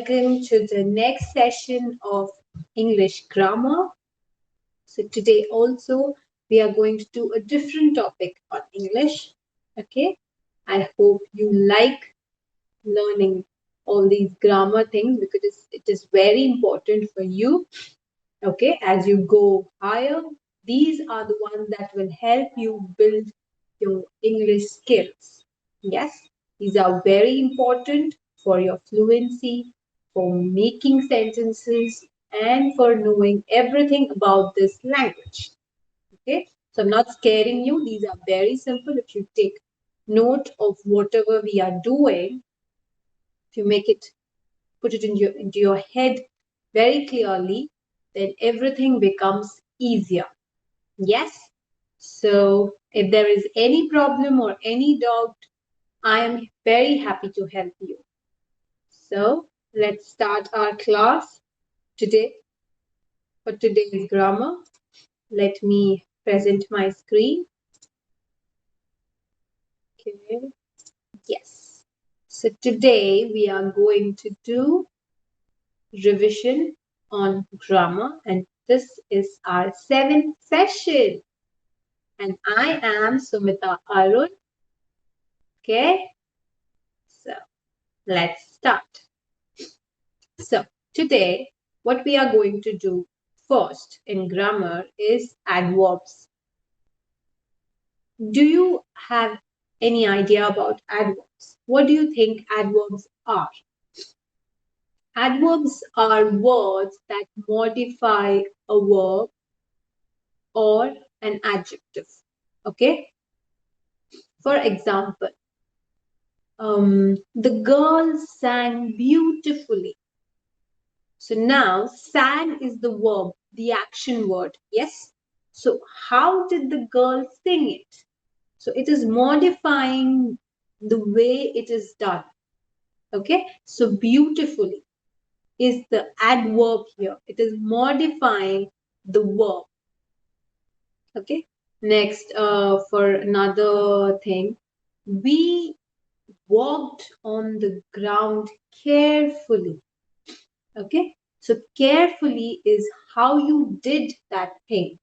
Welcome to the next session of English grammar. So today also we are going to do a different topic on English. Okay, I hope you like learning all these grammar things because it is very important for you. Okay, as you go higher, these are the ones that will help you build your English skills. Yes, these are very important for your fluency, for making sentences, and for knowing everything about this language. Okay, so I'm not scaring you. These are very simple. If you take note of whatever we are doing, if you make it, put it into your head very clearly, then everything becomes easier. Yes. So if there is any problem or any doubt, I am very happy to help you. So let's start our class today. For today's grammar, let me present my screen. Okay. Yes. So today we are going to do revision on grammar, and this is our 7th session. And I am Sumita Arun. Okay. So let's start. So today, what we are going to do first in grammar is adverbs. Do you have any idea about adverbs? What do you think adverbs are? Adverbs are words that modify a verb or an adjective. Okay? For example, the girl sang beautifully. So now sang is the verb, the action word. Yes. So how did the girl sing it? So it is modifying the way it is done. Okay. So beautifully is the adverb here. It is modifying the verb. Okay. Next, for another thing, we walked on the ground carefully. Okay, so carefully is how you did that thing.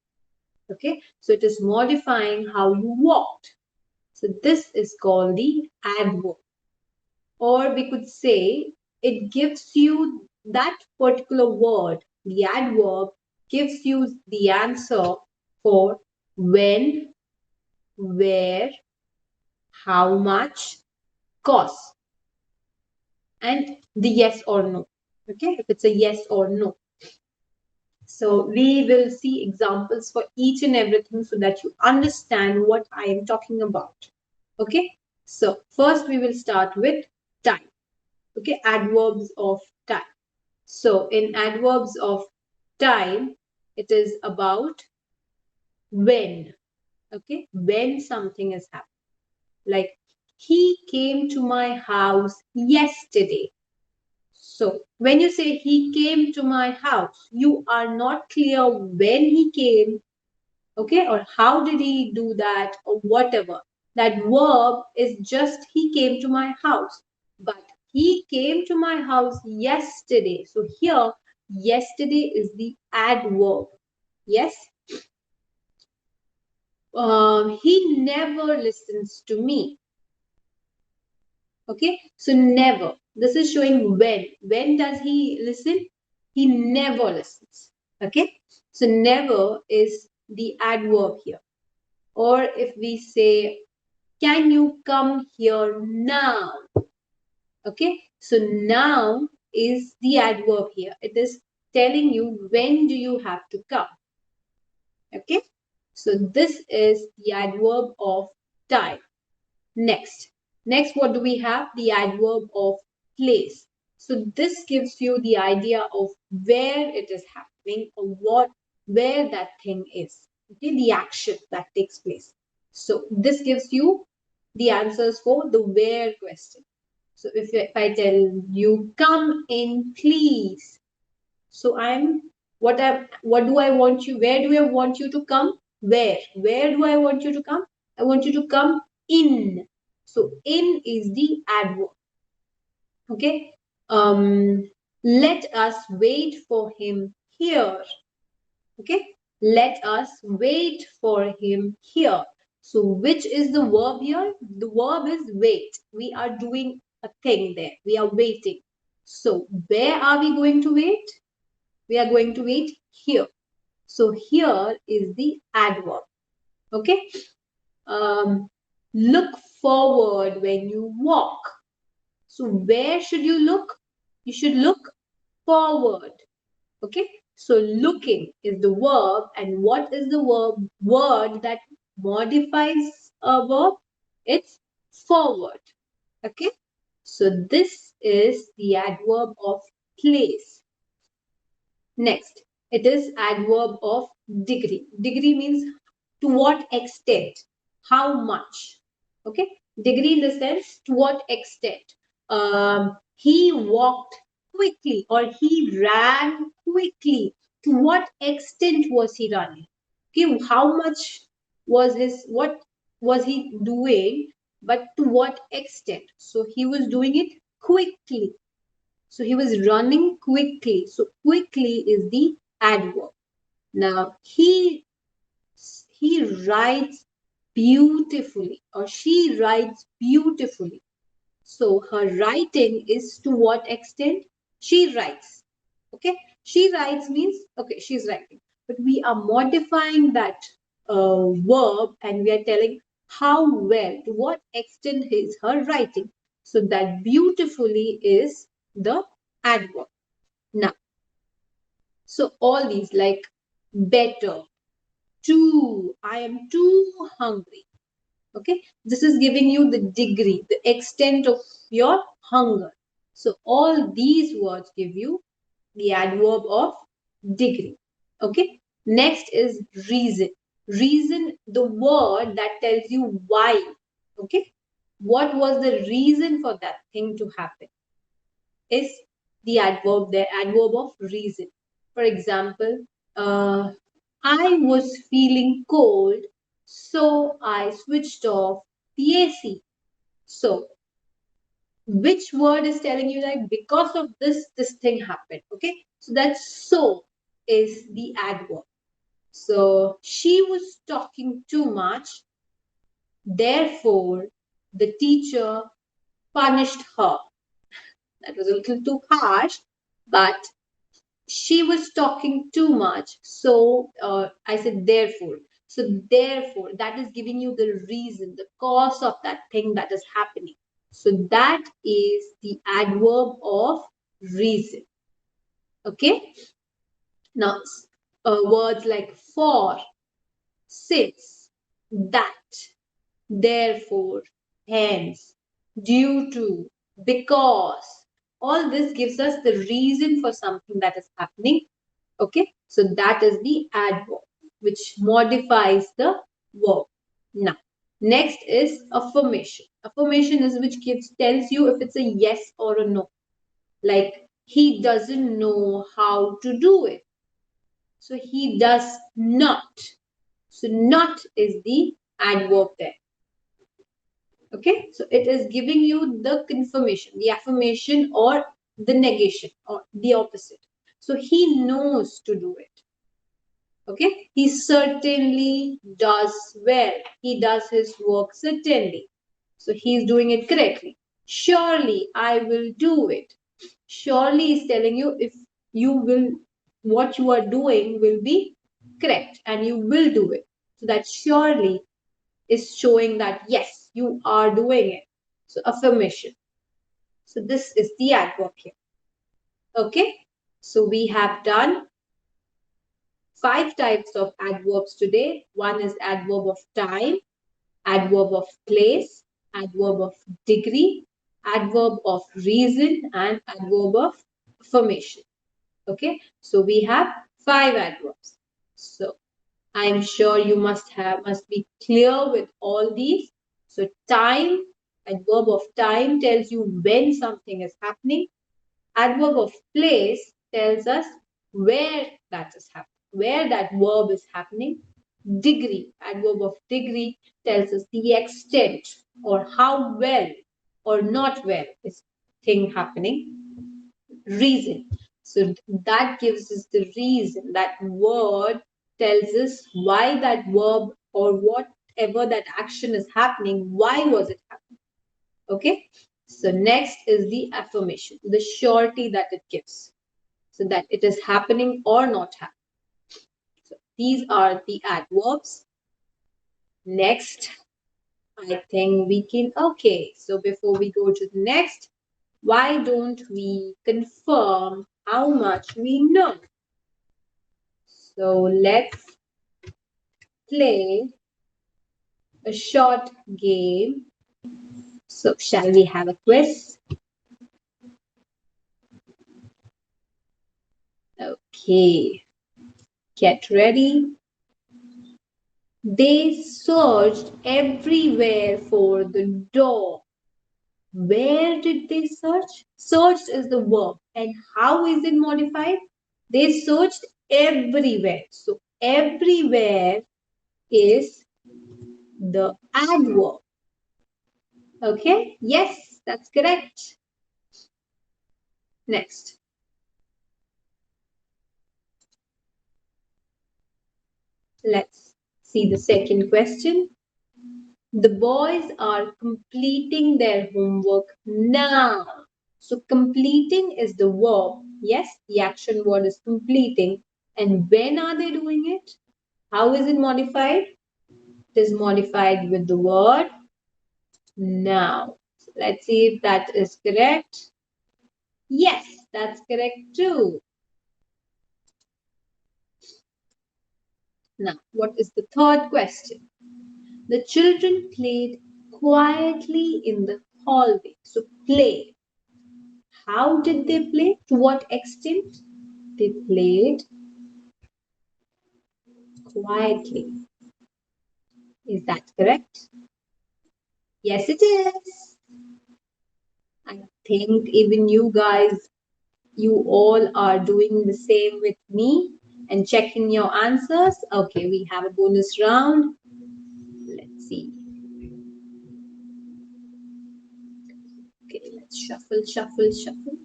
Okay, so it is modifying how you walked. So this is called the adverb. Or we could say it gives you that particular word, the adverb gives you the answer for when, where, how much, cost, and the yes or no. Okay, if it's a yes or no. So we will see examples for each and everything so that you understand what I am talking about. Okay, so first we will start with time. Okay, adverbs of time. So in adverbs of time, it is about when. Okay, when something is happening. Like, he came to my house yesterday. So when you say he came to my house, you are not clear when he came, okay, or how did he do that, or whatever. That verb is just he came to my house. But he came to my house yesterday. So here, yesterday is the adverb. Yes. He never listens to me. Okay, so never. This is showing when. When does he listen? He never listens. Okay, so never is the adverb here. Or if we say, can you come here now? Okay, so now is the adverb here. It is telling you when do you have to come. Okay, so this is the adverb of time. Next, what do we have? The adverb of place. So this gives you the idea of where it is happening or where that thing is. Okay, the action that takes place. So this gives you the answers for the where question. So if I tell you, come in, please. So what do I want you? Where do I want you to come? Where? Where do I want you to come? I want you to come in. So in is the adverb. Okay. Let us wait for him here. Okay, let us wait for him here. So which is the verb here? The verb is wait. We are doing a thing there. We are waiting. So where are we going to wait? We are going to wait here. So here is the adverb. Okay. Look forward when you walk. So where should you look? You should look forward. Okay. So looking is the verb, and what is the word that modifies a verb? It's forward. Okay. So this is the adverb of place. Next, it is adverb of degree. Degree means to what extent, how much. Okay, degree in the sense to what extent. He walked quickly or he ran quickly. To what extent was he running? Okay, how much was what was he doing, but to what extent? So he was doing it quickly. So he was running quickly. So quickly is the adverb. Now he writes beautifully or she writes beautifully. So her writing is to what extent? She writes. Okay. She writes means, okay, she's writing. But we are modifying that verb and we are telling how well, to what extent is her writing. So that beautifully is the adverb. Now, so all these like better, too, I am too hungry. Okay, this is giving you the degree, the extent of your hunger. So all these words give you the adverb of degree. Okay, next is reason. Reason, the word that tells you why. Okay, what was the reason for that thing to happen is the adverb there, adverb of reason. For example, I was feeling cold, so I switched off the AC. So, which word is telling you that because of this thing happened? Okay, so that so is the adverb. So, she was talking too much, therefore, the teacher punished her. That was a little too harsh, but she was talking too much. So I said, therefore. So, therefore, that is giving you the reason, the cause of that thing that is happening. So, that is the adverb of reason. Okay. Now, words like for, since, that, therefore, hence, due to, because, all this gives us the reason for something that is happening. Okay, so that is the adverb which modifies the verb. Now, next is affirmation. Affirmation is which tells you if it's a yes or a no. Like he doesn't know how to do it. So he does not. So not is the adverb there. Okay, so it is giving you the confirmation, the affirmation or the negation or the opposite. So he knows to do it. Okay, he certainly does well. He does his work certainly. So he's doing it correctly. Surely I will do it. Surely is telling you if you will, what you are doing will be correct and you will do it. So that surely is showing that yes, you are doing it. So affirmation. So this is the adverb here. Okay, so we have done 5 types of adverbs today. One is adverb of time, adverb of place, adverb of degree, adverb of reason, and adverb of affirmation. Okay, so we have 5 adverbs. So I'm sure you must be clear with all these. So time, adverb of time tells you when something is happening. Adverb of place tells us where that is happening, where that verb is happening. Degree, adverb of degree tells us the extent or how well or not well is thing happening. reason. So that gives us the reason. That word tells us why that verb or whatever that action is happening, why was it happening? Okay. So next is the affirmation, the surety that it gives. So that it is happening or not happening. So these are the adverbs. Next, I think we can, okay. So before we go to the next, why don't we confirm how much we know? So let's play a short game. So shall we have a quiz? Okay, get ready. They searched everywhere for the door. Where did they search? Searched is the verb. And how is it modified? They searched everywhere. So everywhere is the adverb. Okay? Yes, that's correct. Next. Let's see the second question. The boys are completing their homework now. So completing is the verb. Yes, the action word is completing. And when are they doing it? How is it modified? It is modified with the word now. So let's see if that is correct. Yes, that's correct too. Now, what is the third question? The children played quietly in the hallway. So play. How did they play? To what extent? They played quietly. Is that correct? Yes, it is. I think even you guys, you all are doing the same with me and checking your answers. Okay, we have a bonus round. Let's see. Okay, let's shuffle, shuffle, shuffle.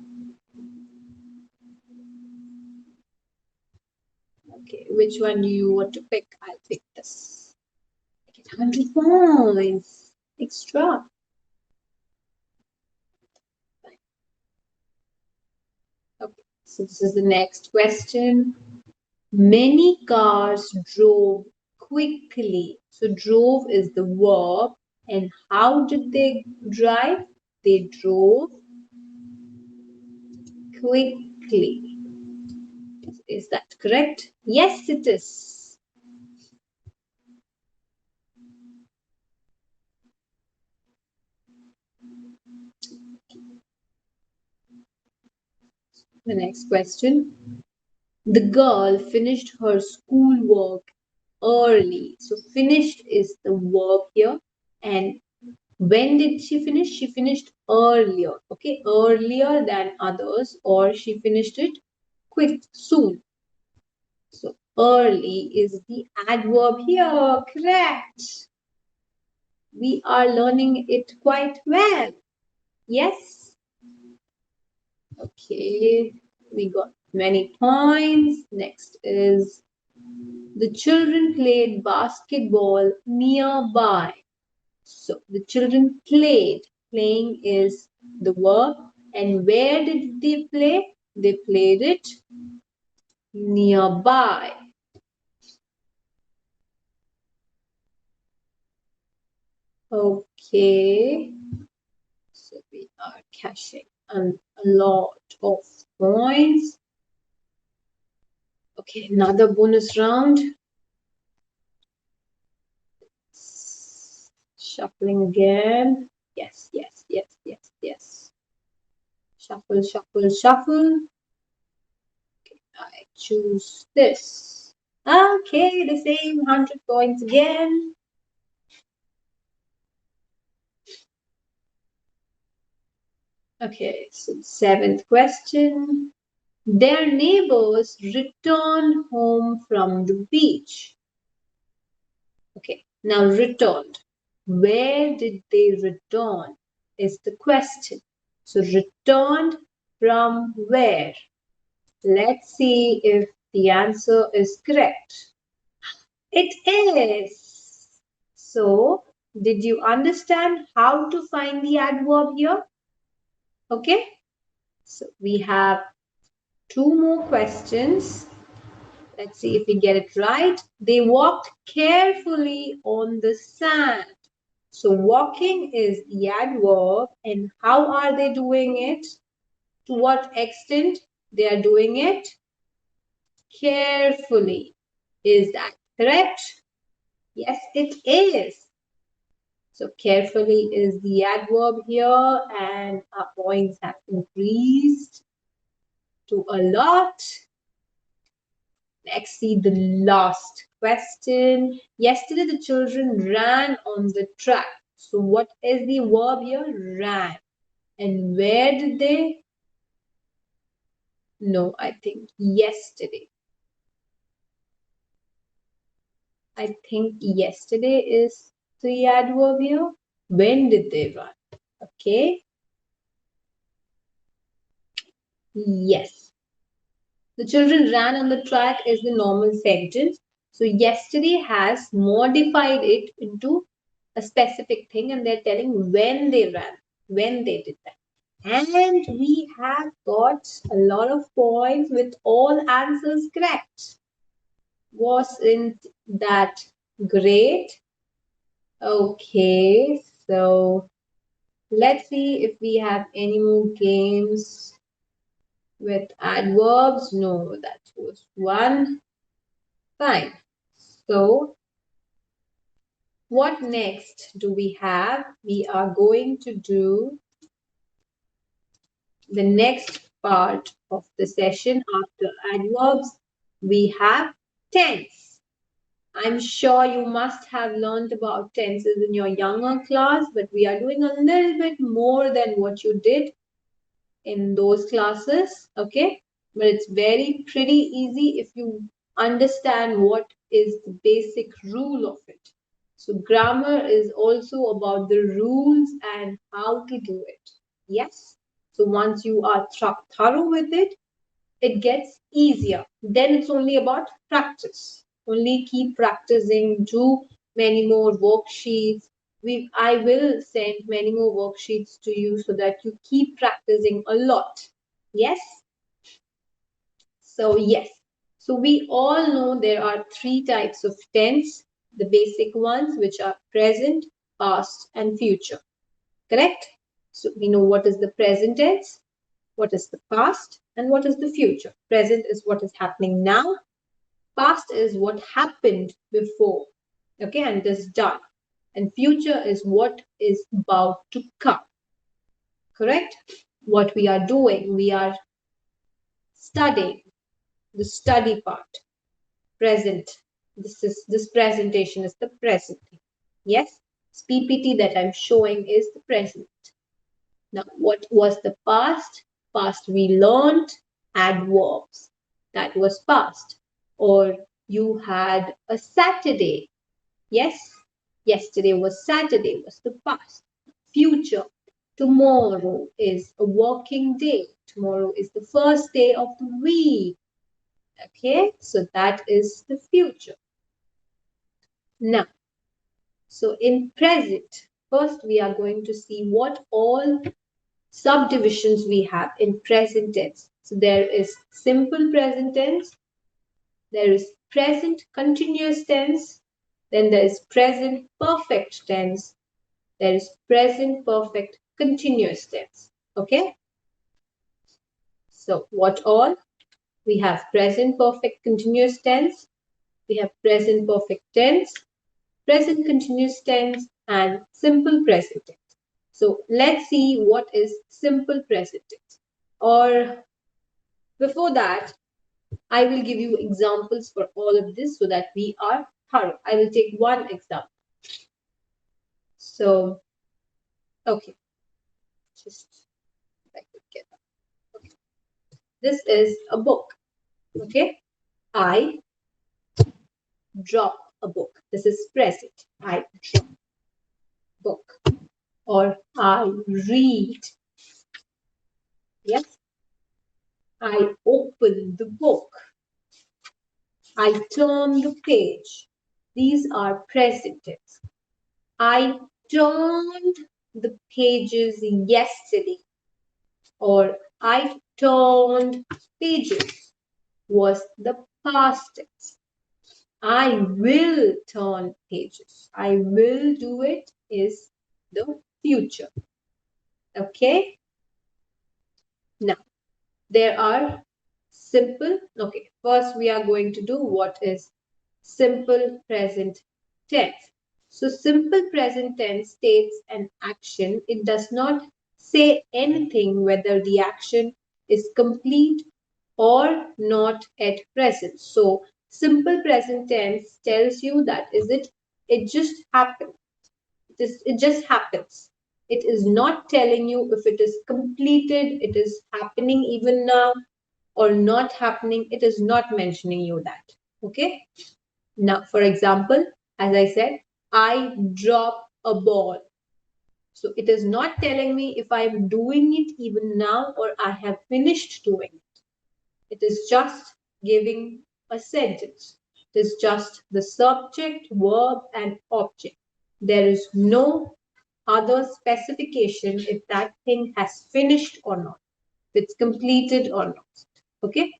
Okay, which one do you want to pick? I'll pick this. I get 100 points extra. Okay, so this is the next question. Many cars drove quickly. So drove is the verb. And how did they drive? They drove quickly. Is that correct? Yes, it is. The next question. The girl finished her schoolwork early. So finished is the verb here. And when did she finish? She finished earlier. Okay, earlier than others, or she finished it quick, soon. So early is the adverb here. Correct. We are learning it quite well. Yes. Okay, we got many points. Next is the children played basketball nearby. So the children played. Playing is the verb. And where did they play? They played it nearby. Okay. So we are cashing a lot of points. Okay, another bonus round. Shuffling again. Yes, yes, yes, yes, yes. Shuffle, shuffle, shuffle. Okay, I choose this. Okay, the same 100 points again. Okay, so seventh question. Their neighbors returned home from the beach. Okay, now returned. Where did they return is the question. So returned from where? Let's see if the answer is correct. It is. So, did you understand how to find the adverb here? Okay. So, we have two more questions. Let's see if we get it right. They walked carefully on the sand. So walking is the adverb, and how are they doing it? To what extent they are doing it? Carefully. Is that correct? Yes, it is. So carefully is the adverb here, and our points have increased to a lot. Let's see the last question. Yesterday the children ran on the track. So what is the verb here? Ran. And where did they? No, I think yesterday. I think yesterday is the adverb here. When did they run? Okay. Yes. The children ran on the track is the normal sentence. So yesterday has modified it into a specific thing, and they're telling when they ran, when they did that. And we have got a lot of points with all answers correct. Wasn't that great? Okay, so let's see if we have any more games with adverbs. No, that was one. Fine. So what next do we have? We are going to do the next part of the session after adverbs. We have tense. I'm sure you must have learned about tenses in your younger class, but we are doing a little bit more than what you did in those classes, okay? But it's very pretty easy if you understand what is the basic rule of it. So grammar is also about the rules and how to do it. Yes? So once you are thorough with it, it gets easier. Then it's only about practice. Only keep practicing, do many more worksheets. I will send many more worksheets to you so that you keep practicing a lot. Yes? So yes. So we all know there are three types of tense, the basic ones, which are present, past, and future. Correct? So we know what is the present tense, what is the past, and what is the future. Present is what is happening now. Past is what happened before. Okay, and it is done. And future is what is about to come. Correct? What we are doing, we are studying the study part. Present. This presentation is the present. Yes, this PPT that I'm showing is the present. Now, what was the past? Past we learned adverbs. That was past. Or you had a Saturday. Yes, yesterday was Saturday, was the past. Future. Tomorrow is a working day. Tomorrow is the first day of the week. Okay, so that is the future. Now, so in present, first we are going to see what all subdivisions we have in present tense. So there is simple present tense, there is present continuous tense, then there is present perfect tense, there is present perfect continuous tense. Okay? So what all? We have present perfect continuous tense, we have present perfect tense, present continuous tense, and simple present tense. So let's see what is simple present tense. Or before that, I will give you examples for all of this so that we are thorough. I will take one example. So, okay, just I could get that. Okay. This is a book. Okay, I drop a book. This is present. I drop book. Or I read. Yes. I open the book. I turn the page. These are present tense. I turned the pages yesterday, or I turned pages was the past tense. I will turn pages. I will do it is the future. Okay. Now, there are simple. Okay. First, we are going to do what is simple present tense. So, simple present tense states an action. It does not say anything whether the action is complete or not at present. So, simple present tense tells you that it just happened. It just happens. It is not telling you if it is completed, it is happening even now, or not happening. It is not mentioning you that. Okay. Now, for example, as I said, I drop a ball. So it is not telling me if I'm doing it even now or I have finished doing it. It is just giving a sentence. It is just the subject, verb, and object. There is no other specification if that thing has finished or not, if it's completed or not. Okay?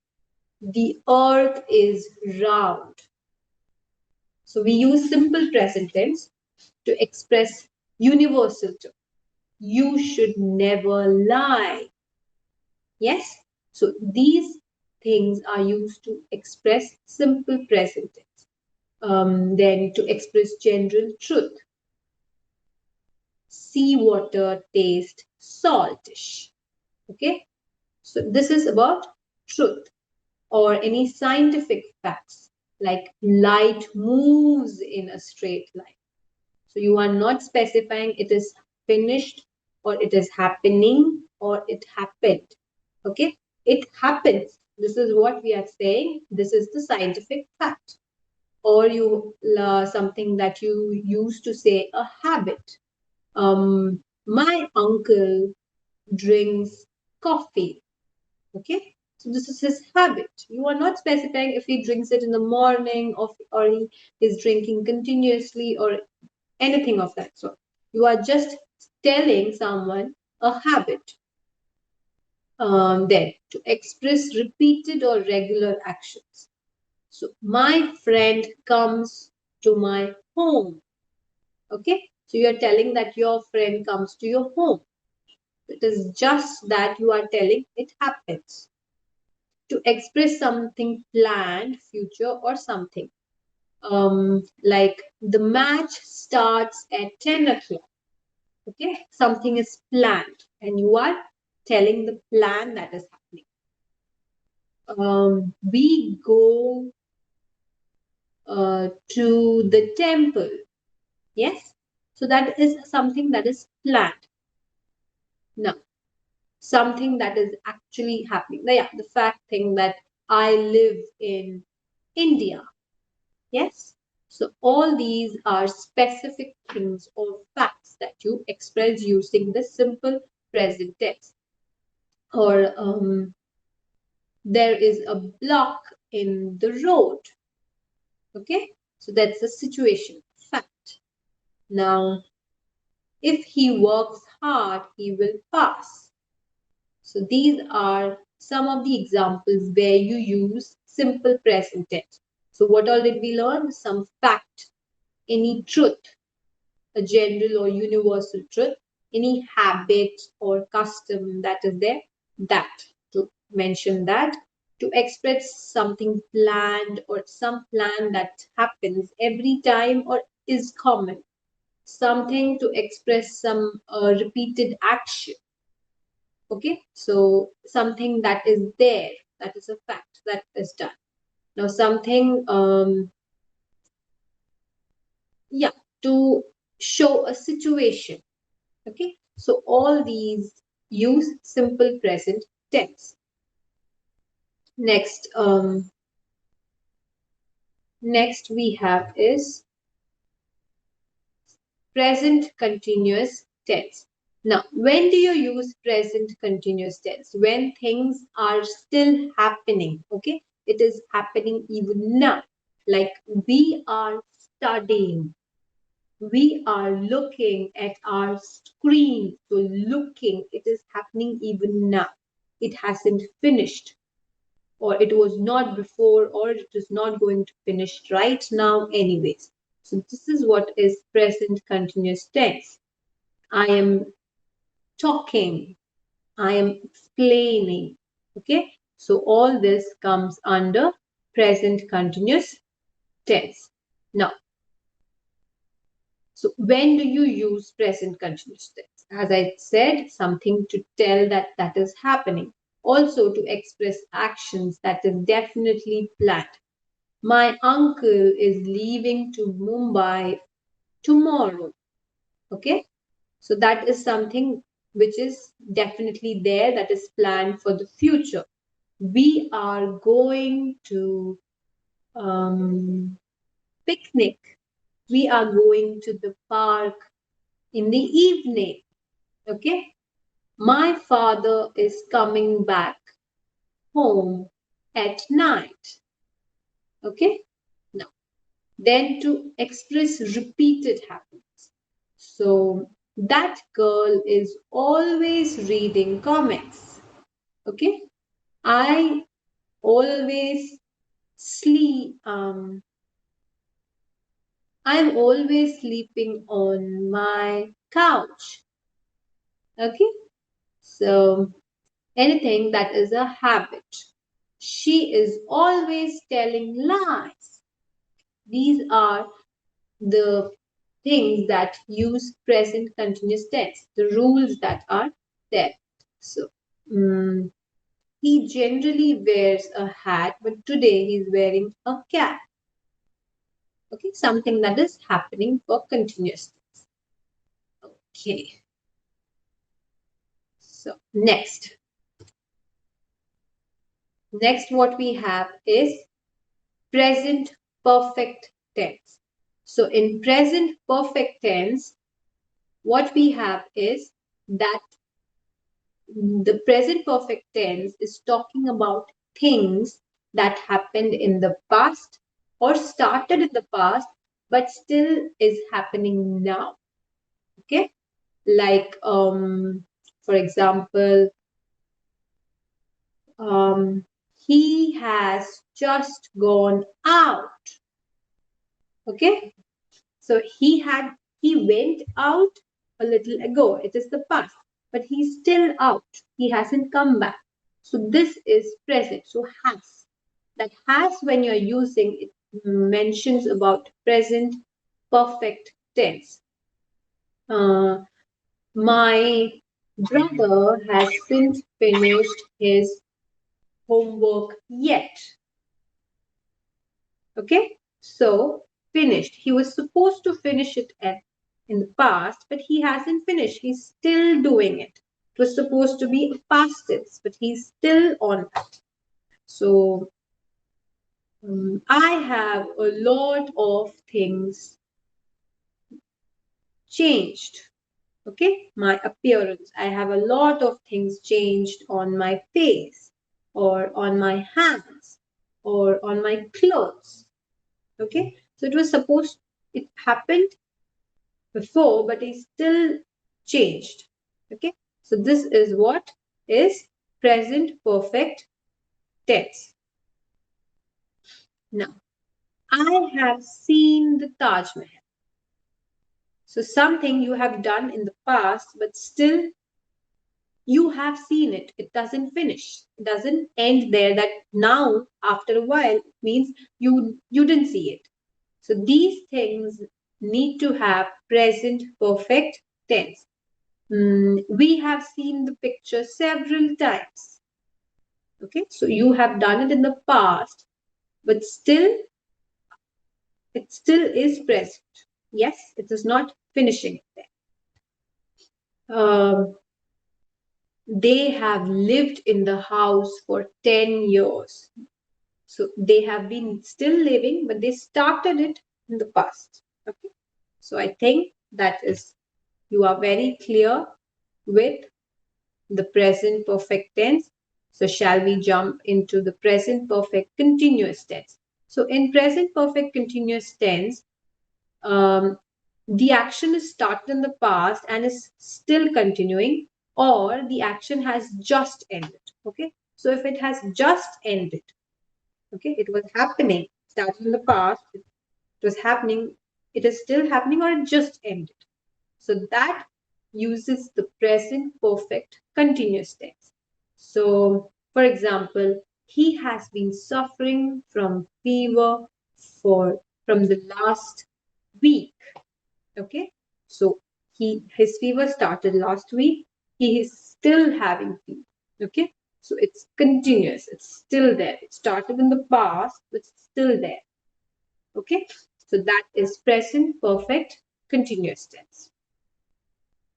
The earth is round. So we use simple present tense to express universal truth. You should never lie. Yes? So these things are used to express simple present tense. Then to express general truth. Seawater tastes saltish. Okay? So this is about truth or any scientific facts like light moves in a straight line. So you are not specifying it is finished or it is happening or it happened. Okay? It happens. This is what we are saying. This is the scientific fact. Or something that you used to say a habit. My uncle drinks coffee. Okay, so this is his habit. You are not specifying if he drinks it in the morning or he is drinking continuously or anything of that sort. You are just telling someone a habit. Then to express repeated or regular actions. So my friend comes to my home. Okay, so you are telling that your friend comes to your home. It is just that you are telling it happens. To express something planned, future, or something. Like the match starts at 10 o'clock. Okay, something is planned and you are telling the plan that is happening. We go to the temple. Yes, so that is something that is planned. Now, something that is actually happening. Yeah, the fact thing that I live in India. Yes. So all these are specific things or facts that you express using the simple present tense. Or there is a block in the road. Okay. So that's the situation, fact. Now, if he works hard, he will pass. So these are some of the examples where you use simple present tense. So what all did we learn? Some fact, any truth, a general or universal truth, any habit or custom that is there, that, to mention that, to express something planned or some plan that happens every time or is common, something to express some repeated action. Okay, so something that is there, that is a fact that is done. Now something, yeah, to show a situation. Okay, so all these use simple present tense. Next, next we have is present continuous tense. Now, when do you use present continuous tense? When things are still happening, okay? It is happening even now. Like we are studying, we are looking at our screen. So looking, it is happening even now. It hasn't finished, or it was not before, or it is not going to finish right now anyways. So this is what is present continuous tense. I am talking, I am explaining. Okay, so all this comes under present continuous tense. Now, so when do you use present continuous tense? As I said, something to tell that that is happening. Also to express actions that is definitely planned. My uncle is leaving to Mumbai tomorrow. Okay, so that is something which is definitely there, that is planned for the future. We are going to picnic. We are going to the park in the evening. Okay. My father is coming back home at night. Okay. Now, then to express repeated habits. So that girl is always reading comics. Okay. I always sleep. I'm always sleeping on my couch. Okay. So anything that is a habit. She is always telling lies. These are the things that use present continuous tense, the rules that are there. So, he generally wears a hat, but today he's wearing a cap. Okay, something that is happening for continuous tense. Okay. So, next what we have is present perfect tense. So in present perfect tense, what we have is that the present perfect tense is talking about things that happened in the past or started in the past but still is happening now. Okay, like for example, he has just gone out. Okay, so he went out a little ago. It is the past, but he's still out. He hasn't come back. So this is present. So has. That has, when you're using it, mentions about present perfect tense. My brother hasn't finished his homework yet. Okay, so finished. He was supposed to finish it in the past, but he hasn't finished. He's still doing it. It was supposed to be a past tense, but he's still on that. So I have a lot of things changed. Okay, my appearance. I have a lot of things changed on my face, or on my hands, or on my clothes. Okay, so it happened before, but it still changed. Okay, so this is what is present perfect tense. Now, I have seen the Taj Mahal. So something you have done in the past, but still you have seen it. It doesn't finish. It doesn't end there. That now, after a while, it means you didn't see it. So these things need to have present perfect tense. We have seen the picture several times. Okay, so you have done it in the past, but it still is present. Yes, it is not finishing it there. They have lived in the house for 10 years. So they have been still living, but they started it in the past. Okay, so I think that is, you are very clear with the present perfect tense. So shall we jump into the present perfect continuous tense? So in present perfect continuous tense, the action is started in the past and is still continuing, or the action has just ended. Okay, so if it has just ended, okay, it was happening, started in the past, it was happening, it is still happening, or it just ended. So that uses the present perfect continuous tense. So, for example, he has been suffering from fever from the last week. Okay, so his fever started last week. He is still having fever. Okay, so it's continuous. It's still there. It started in the past, but it's still there. Okay, so that is present perfect continuous tense.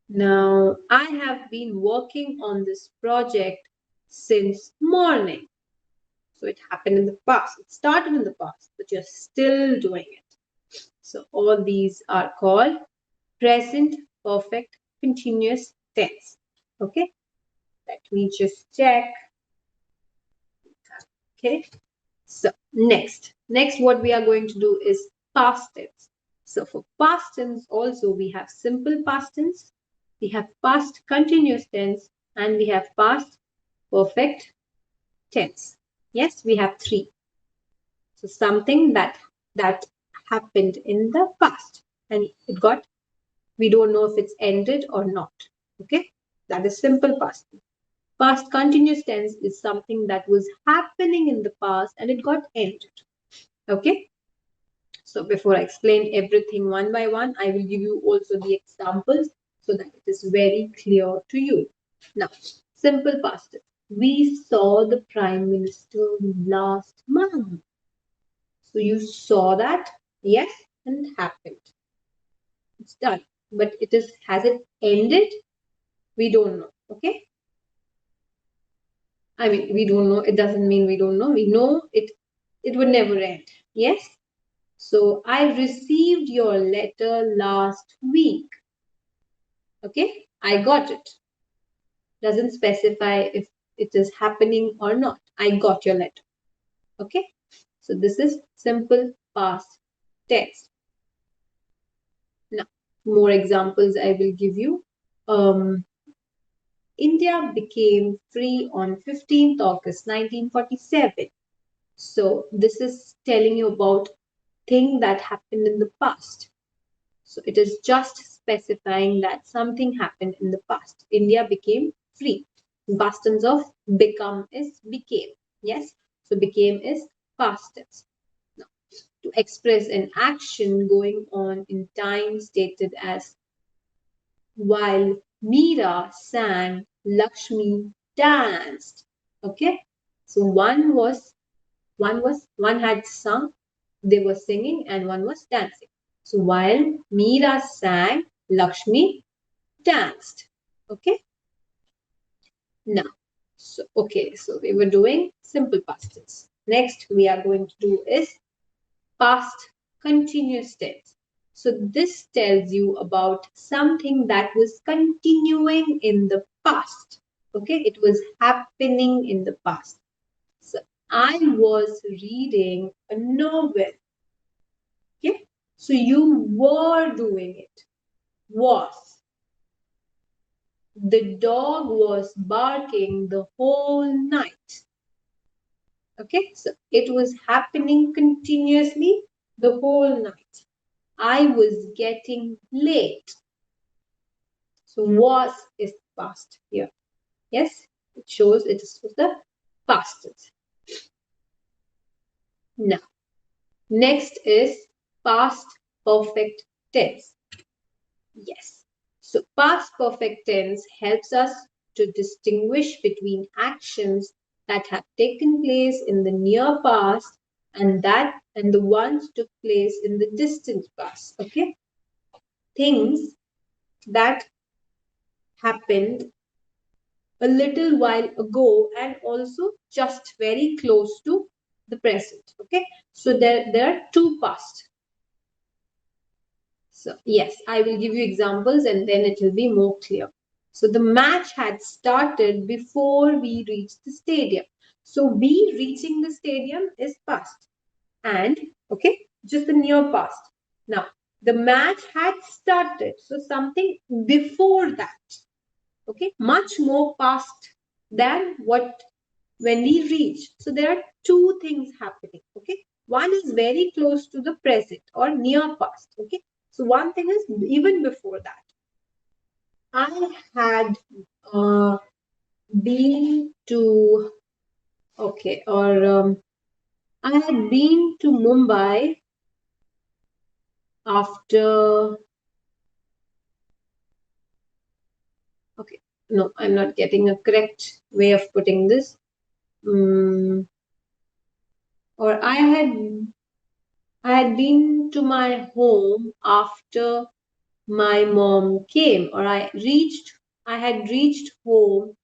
Now, I have been working on this project since morning. So it happened in the past. It started in the past, but you're still doing it. So all these are called present perfect continuous tense. Okay, let me just check. Okay, so next what we are going to do is past tense. So for past tense also we have simple past tense, we have past continuous tense, and we have past perfect tense. Yes, we have three. So something that happened in the past and we don't know if it's ended or not. Okay, that is simple past. Past continuous tense is something that was happening in the past and it got ended. Okay, so before I explain everything one by one, I will give you also the examples so that it is very clear to you. Now, simple past tense. We saw the Prime Minister last month. So you saw that, yes, and it happened. It's done. But has it ended? We don't know. Okay. I mean, we don't know. It doesn't mean we don't know. We know it would never end. Yes. So I received your letter last week. Okay. I got it. Doesn't specify if it is happening or not. I got your letter. Okay. So this is simple past tense. Now, more examples I will give you. India became free on 15th August 1947. So this is telling you about thing that happened in the past. So it is just specifying that something happened in the past. India became free. Past tense of become is became. Yes. So became is past tense. Now, to express an action going on in time stated as while Meera sang, Lakshmi danced. Okay. So one had sung, they were singing, and one was dancing. So while Meera sang, Lakshmi danced. Okay. Now, so we were doing simple past tense. Next we are going to do is past continuous tense. So this tells you about something that was continuing in the past. Okay, it was happening in the past. So I was reading a novel. Okay, so you were doing it. Was. The dog was barking the whole night. Okay, so it was happening continuously the whole night. I was getting late. So was is past here. Yes, it shows it is the past tense. Now, next is past perfect tense. Yes. So past perfect tense helps us to distinguish between actions that have taken place in the near past and the ones took place in the distant past. Okay. Things that happened a little while ago and also just very close to the present. Okay, so there are two past. So yes, I will give you examples and then it will be more clear. So the match had started before we reached the stadium. So we reaching the stadium is past. And, okay, just the near past. Now, the match had started. So something before that. Okay, much more past than what when we reach. So there are two things happening. Okay, one is very close to the present or near past. Okay, so one thing is even before that. I had uh, been to, okay, or I had been to Mumbai after, okay, no, I'm not getting a correct way of putting this. Or I had been to my home after my mom came, or I had reached home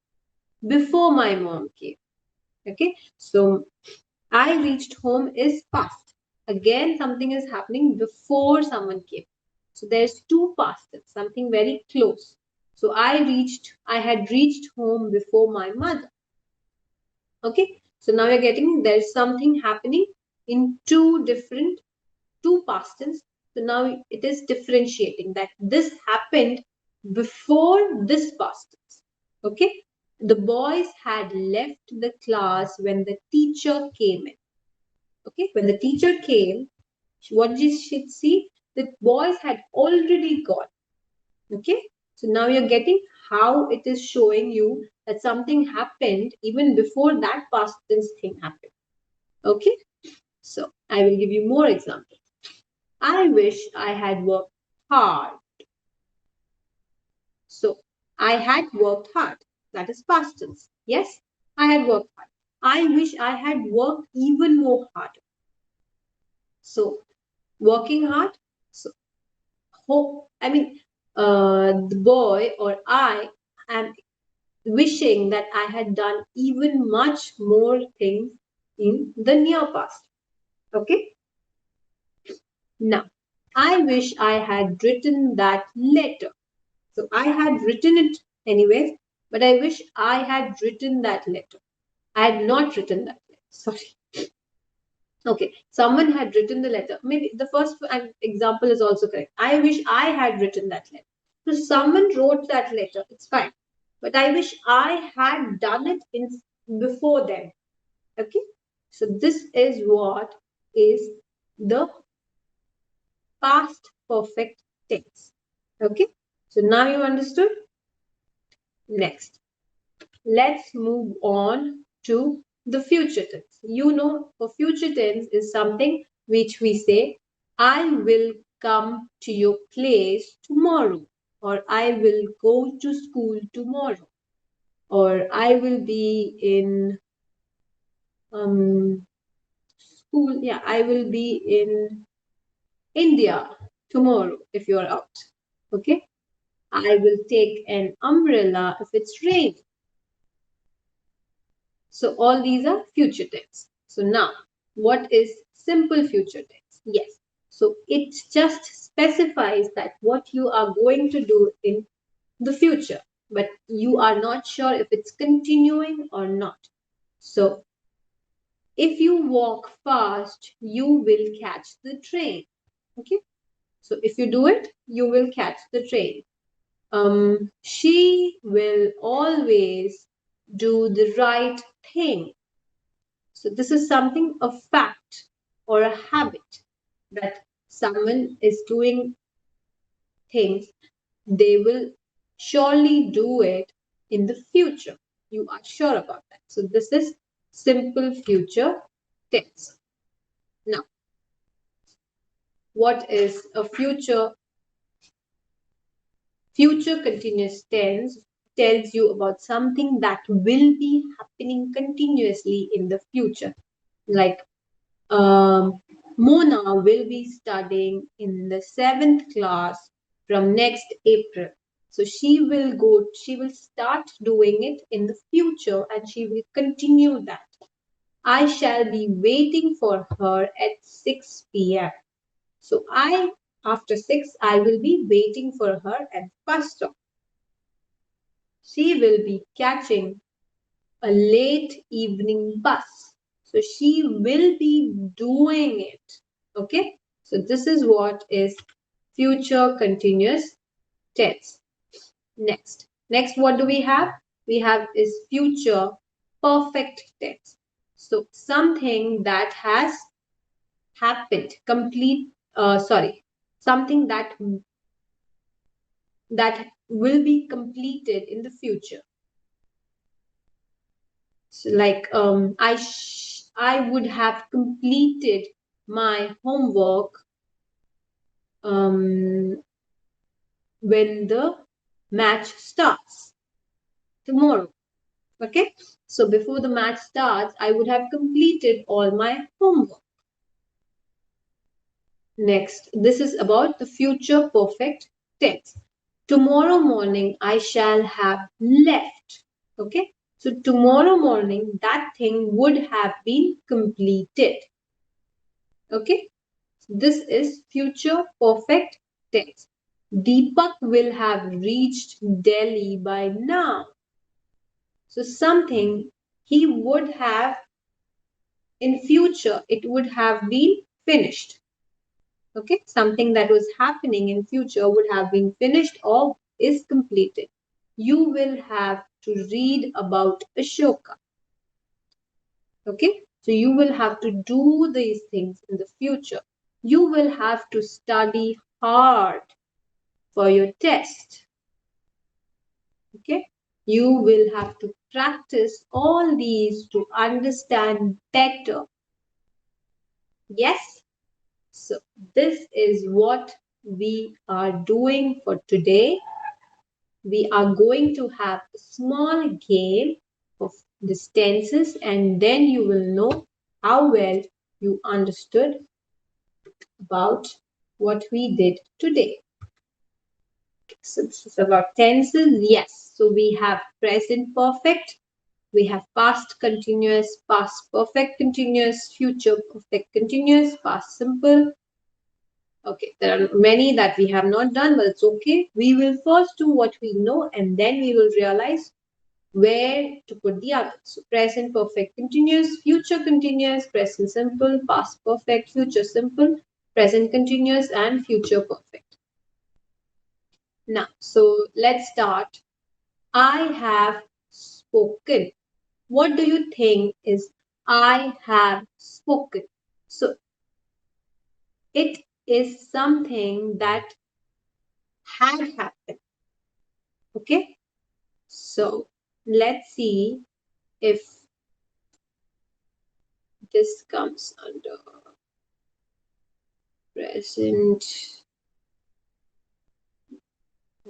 before my mom came. Okay, so I reached home is past. Again, something is happening before someone came. So there's two past tense, something very close. So I had reached home before my mother. Okay, so now you're getting there's something happening in two past tense. So now it is differentiating that this happened before this past tense. Okay, the boys had left the class when the teacher came in. Okay, when the teacher came, what did she see? The boys had already gone. Okay, so now you're getting how it is showing you that something happened even before that past tense thing happened. Okay, so I will give you more examples. I wish I had worked hard. So I had worked hard. That is past tense. Yes, I had worked hard. I wish I had worked even more hard. So working hard. So hope. I mean, the boy or I am wishing that I had done even much more things in the near past. Okay. Now, I wish I had written that letter. So I had written it anyways, but I wish I had written that letter. I had not written that letter. Sorry. Okay, someone had written the letter. Maybe the first example is also correct. I wish I had written that letter. So someone wrote that letter. It's fine, but I wish I had done it before then. Okay, so this is what is the past perfect tense. Okay, so now you understood. Next, let's move on to the future tense. You know, for future tense is something which we say, I will come to your place tomorrow, or I will go to school tomorrow, or I will be in school. Yeah, I will be in India tomorrow if you're out. Okay, I will take an umbrella if it's raining. So all these are future tense. So now, what is simple future tense? Yes. So it just specifies that what you are going to do in the future, but you are not sure if it's continuing or not. So if you walk fast, you will catch the train. Okay. So if you do it, you will catch the train. She will always do the right thing. So this is something, a fact or a habit that someone is doing things, they will surely do it in the future. You are sure about that. So this is simple future tense. Now, what is a future continuous tense? Tells you about something that will be happening continuously in the future. Like Mona will be studying in the 7th class from next April. So she will start doing it in the future and she will continue that. I shall be waiting for her at 6 p.m. So after 6, I will be waiting for her at bus stop. She will be catching a late evening bus. So she will be doing it. Okay. So this is what is future continuous tense. Next, what do we have? We have is future perfect tense. So something that has happened, something that will be completed in the future. So like I would have completed my homework when the match starts tomorrow. Okay, so before the match starts, I would have completed all my homework. Next, this is about the future perfect tense. Tomorrow morning, I shall have left. Okay, so tomorrow morning, that thing would have been completed. Okay, this is future perfect tense. Deepak will have reached Delhi by now. So something he would have in future, it would have been finished. Okay, something that was happening in future would have been finished or is completed. You will have to read about Ashoka. Okay, so you will have to do these things in the future. You will have to study hard for your test. Okay, you will have to practice all these to understand better. Yes, so this is what we are doing for today. We are going to have a small game of these tenses, and then you will know how well you understood about what we did today. So this is about tenses. Yes, so we have present perfect, we have past continuous, past perfect continuous, future perfect continuous, past simple. Okay, there are many that we have not done, but it's okay. We will first do what we know, and then we will realize where to put the others. So present perfect continuous, future continuous, present simple, past perfect, future simple, present continuous, and future perfect. Now, so let's start. I have spoken. What do you think is I have spoken? So it is something that had happened. Okay, so let's see if this comes under present.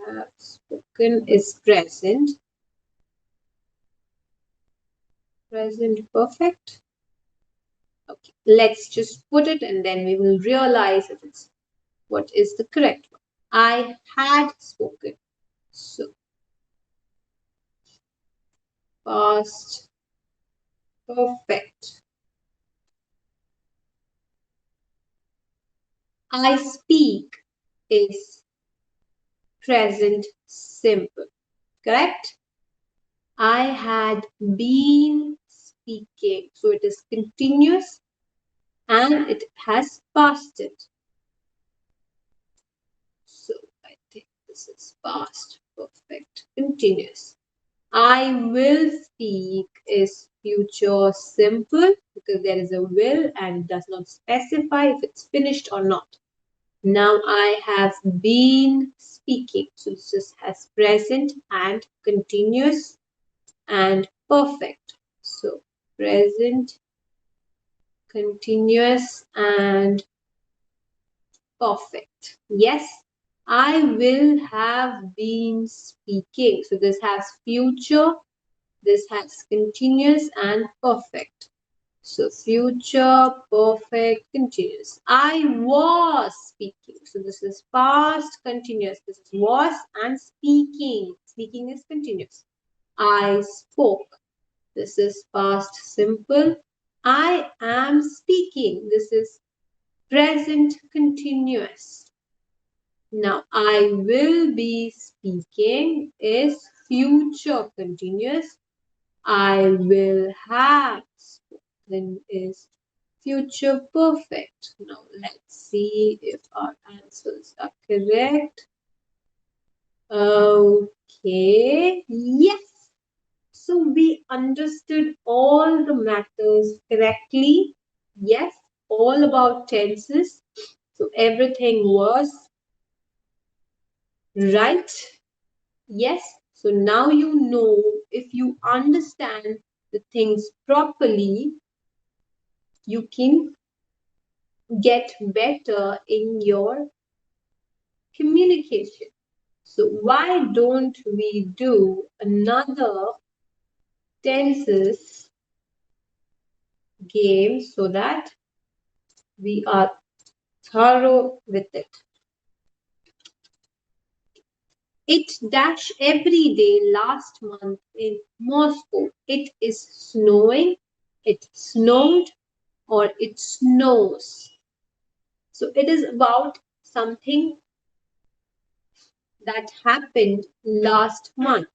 Have spoken is present. Present perfect. Okay, let's just put it and then we will realize if it's what is the correct one. I had spoken. So past perfect. I speak is present simple. Correct? I had been speaking. So it is continuous and it has past it. So I think this is past perfect continuous. I will speak is future simple because there is a will and does not specify if it's finished or not. Now I have been speaking. So this has present and continuous and perfect. So present, continuous and perfect. Yes, I will have been speaking. So this has future, this has continuous and perfect. So future, perfect, continuous. I was speaking. So this is past, continuous. This is was and speaking. Speaking is continuous. I spoke. This is past simple. I am speaking. This is present continuous. Now, I will be speaking is future continuous. I will have spoken is future perfect. Now let's see if our answers are correct. Okay, yes. So we understood all the matters correctly. Yes, all about tenses. So everything was right. Yes. So now you know, if you understand the things properly, you can get better in your communication. So why don't we do another tenses game so that we are thorough with it? It dash every day last month in Moscow. It is snowing, it snowed, or it snows. So it is about something that happened last month.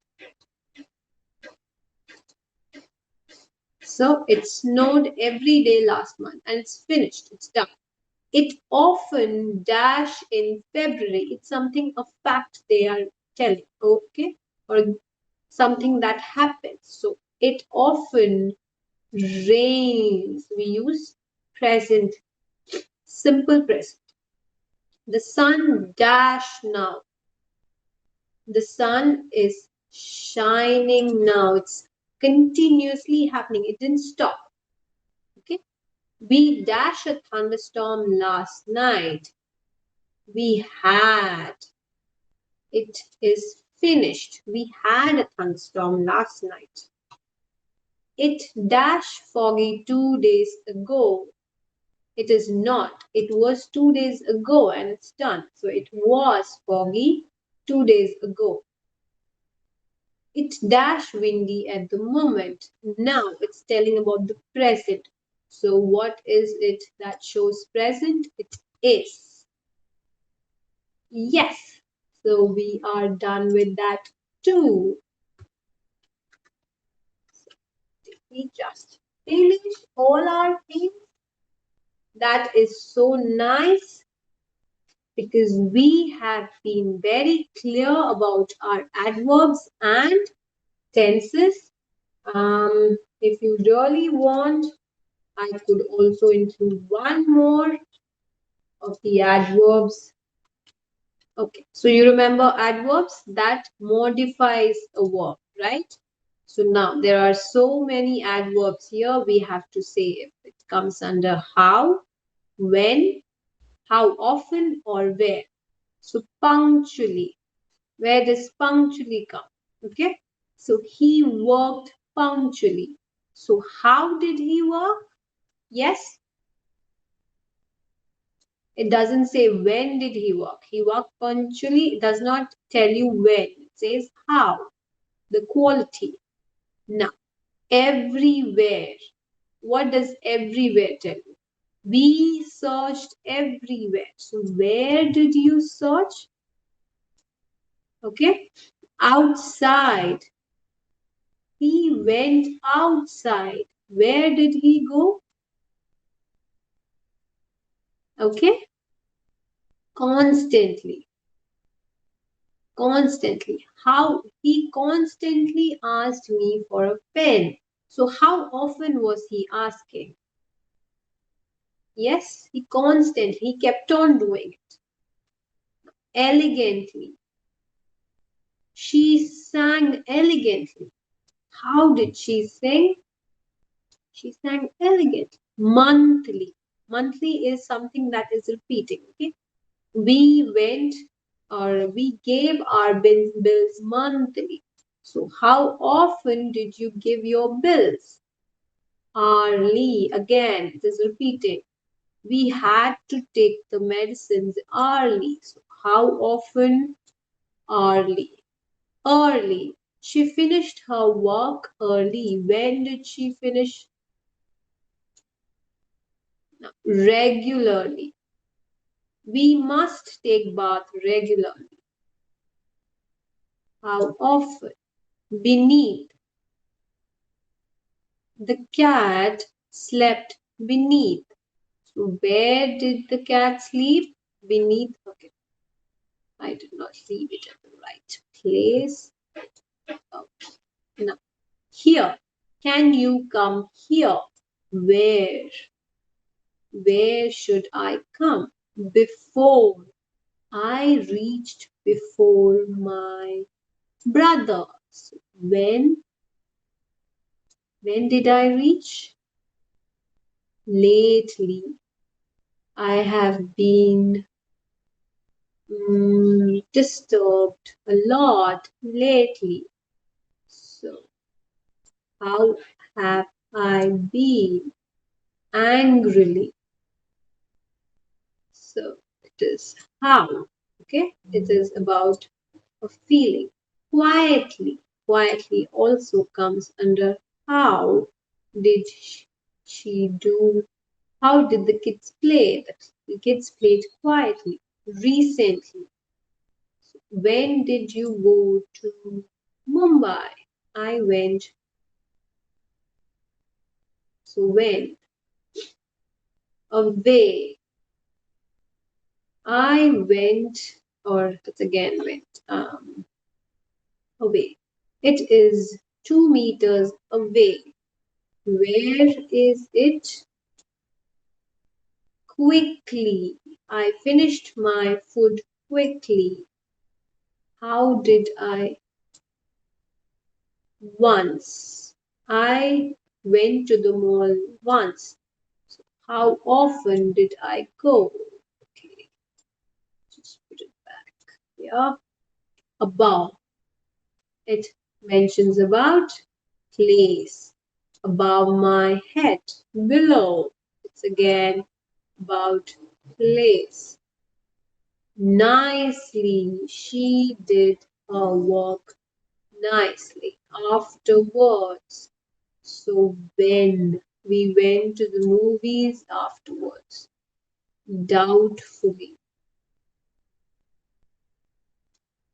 So it snowed every day last month and it's finished, it's done. It often dash in February. It's something, a fact they are telling, okay? Or something that happens. So it often rains. We use present, simple present. The sun dash now. The sun is shining now. It's continuously happening. It didn't stop. Okay. We dash a thunderstorm last night. We had. It is finished. We had a thunderstorm last night. It dash foggy 2 days ago. It is not. It was 2 days ago and it's done. So it was foggy 2 days ago. It dash windy at the moment. Now it's telling about the present. So what is it that shows present? It is. Yes. So we are done with that too. We just finish all our things. That is so nice because we have been very clear about our adverbs and tenses. If you really want, I could also include one more of the adverbs. Okay, so you remember adverbs that modifies a verb, right? So now there are so many adverbs here. We have to say if it comes under how, when, how often, or where. So punctually. Where does punctually come? Okay. So he worked punctually. So how did he work? Yes. It doesn't say when did he work. He worked punctually. It does not tell you when. It says how. The quality. Now, everywhere. What does everywhere tell you? We searched everywhere. So where did you search? Okay. Outside. He went outside. Where did he go? Okay. Constantly. Constantly. How? He constantly asked me for a pen. So how often was he asking? Yes, he kept on doing it. Elegantly. She sang elegantly. How did she sing? She sang elegantly. Monthly. Monthly is something that is repeating. Okay. We went or we gave our bills monthly. So how often did you give your bills? Hourly. Again, it is repeating. We had to take the medicines early. So how often? Early. Early. She finished her work early. When did she finish? Regularly. We must take bath regularly. How often? beneath. The cat slept beneath. So where did the cat sleep? Beneath. Okay, I did not leave it at the right place. Okay. Now, here. Can you come here? Where? Where should I come? Before. I reached before my brother. So when did I reach? Lately. I have been disturbed a lot lately. So, how have I been? Angrily. So, it is how. Okay, it is about a feeling. Quietly. Quietly also comes under how did she do? How did the kids play? The kids played quietly. Recently. When did you go to Mumbai? I went. So when? Away. I went, or it's again went. Away. It is 2 meters away. Where is it? Quickly. I finished my food quickly. How did I? Once. I went to the mall once. So how often did I go? Okay, just put it back. Yeah. Above. It mentions about place. Above my head. Below. It's again about place. Nicely. She did her work nicely. Afterwards. So when we went to the movies afterwards. Doubtfully.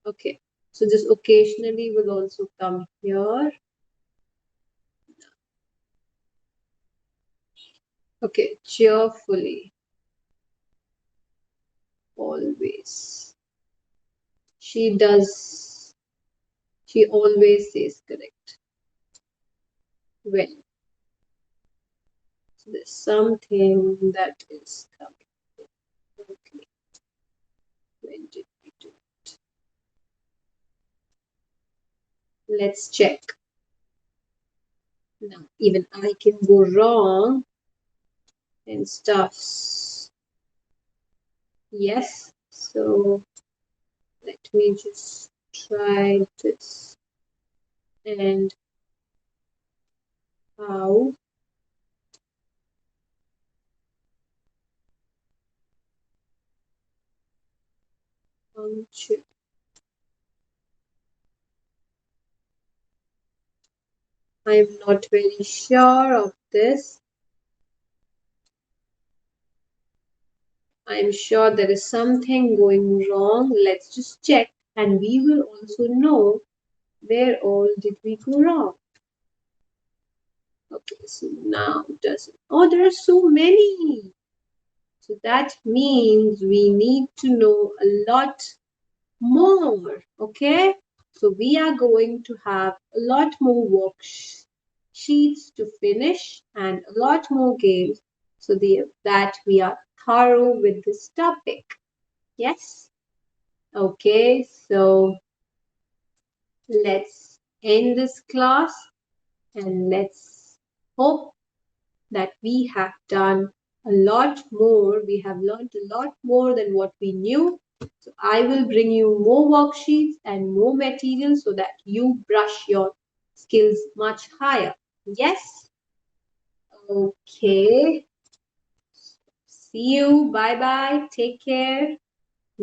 Okay. So this occasionally will also come here. Okay. Cheerfully. Always. She does. She always says correct. When. So there's something that is coming. Okay. When did we do it? Let's check. Now, even I can go wrong and stuffs. Yes. So let me just try this. And how? Function. I am not very sure of this. I'm sure there is something going wrong. Let's just check and we will also know where all did we go wrong. Okay, so now does it? Oh, there are so many. So that means we need to know a lot more. Okay, so we are going to have a lot more worksheets to finish and a lot more games so that we are thorough with this topic. Yes? Okay, so let's end this class and let's hope that we have done a lot more. We have learned a lot more than what we knew. So I will bring you more worksheets and more material so that you brush your skills much higher. Yes? Okay. See you. Bye bye. Take care.